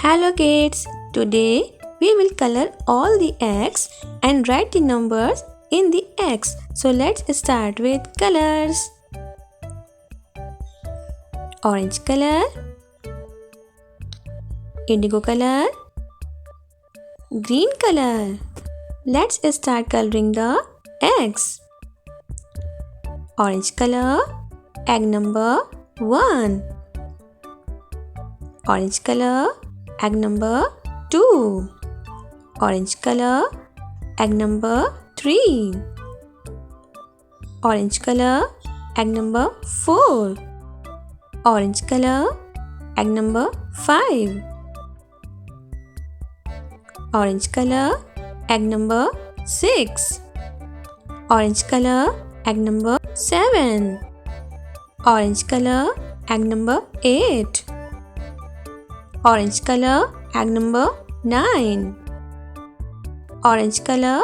Hello kids, today we will color all the eggs and write the numbers in the eggs. So let's start with colors. Orange color, indigo color, green color. Let's start coloring the eggs. Orange color, egg number 1. Orange color, egg number 2. Orange color, egg number 3. Orange color, egg number 4. Orange color, egg number 5. Orange color, egg number 6. Orange color, egg number 7. Orange color, egg number 8. Orange color, egg number 9. Orange color,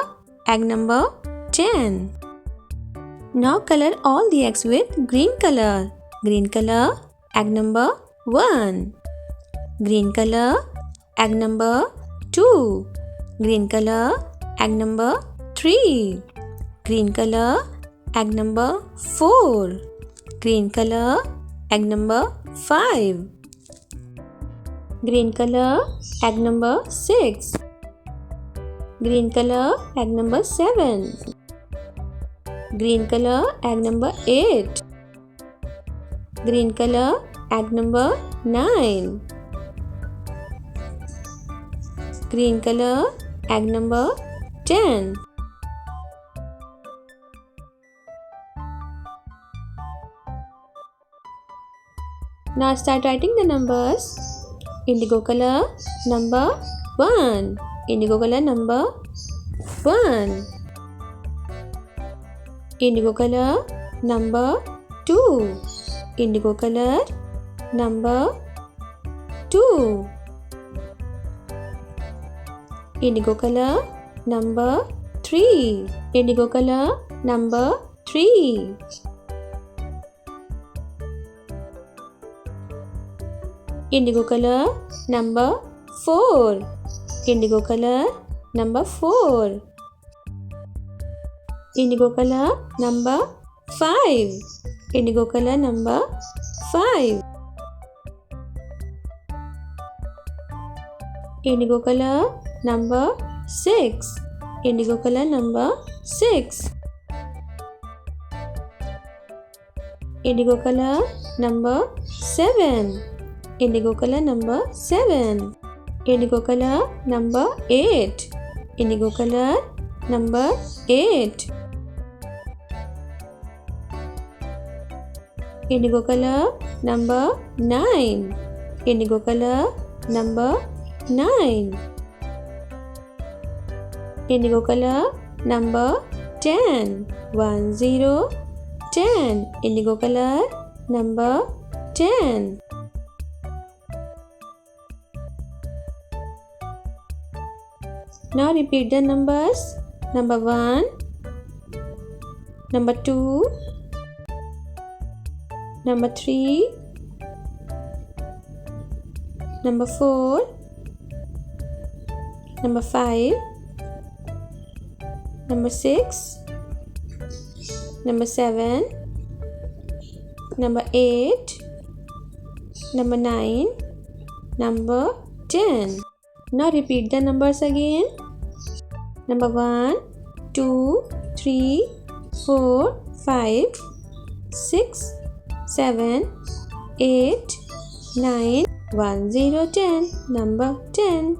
egg number 10. Now color all the eggs with green color. Green color, egg number 1. Green color, egg number 2. Green color, egg number 3. Green color, egg number 4. Green color, egg number 5. Green color, egg number 6. Green color, egg number 7. Green color, egg number 8. Green color, egg number 9. Green color, egg number 10. Now start writing the numbers. Indigo color number 1. Indigo color number 1. Indigo color number 2. Indigo color number 2. Indigo color number 3. Indigo color number 3. Indigo color number 4. Indigo color number 4. Indigo color number 5. Indigo color number 5. Indigo color number 6. Indigo color number 6. Indigo color number 7. Indigo color number 7. Indigo color number 8. Indigo color number 8. Indigo color number 9. Indigo color number 9. Indigo color number 10. 1 0 10. Indigo color number 10. Now repeat the numbers. Number 1, number 2, number 3, number 4, number 5, number 6, number 7, number 8, number 9, number 10. Now repeat the numbers again. Number 1, 2, 3, 4, 5, 6, 7, 8, 9, 1 0 10. Number 10.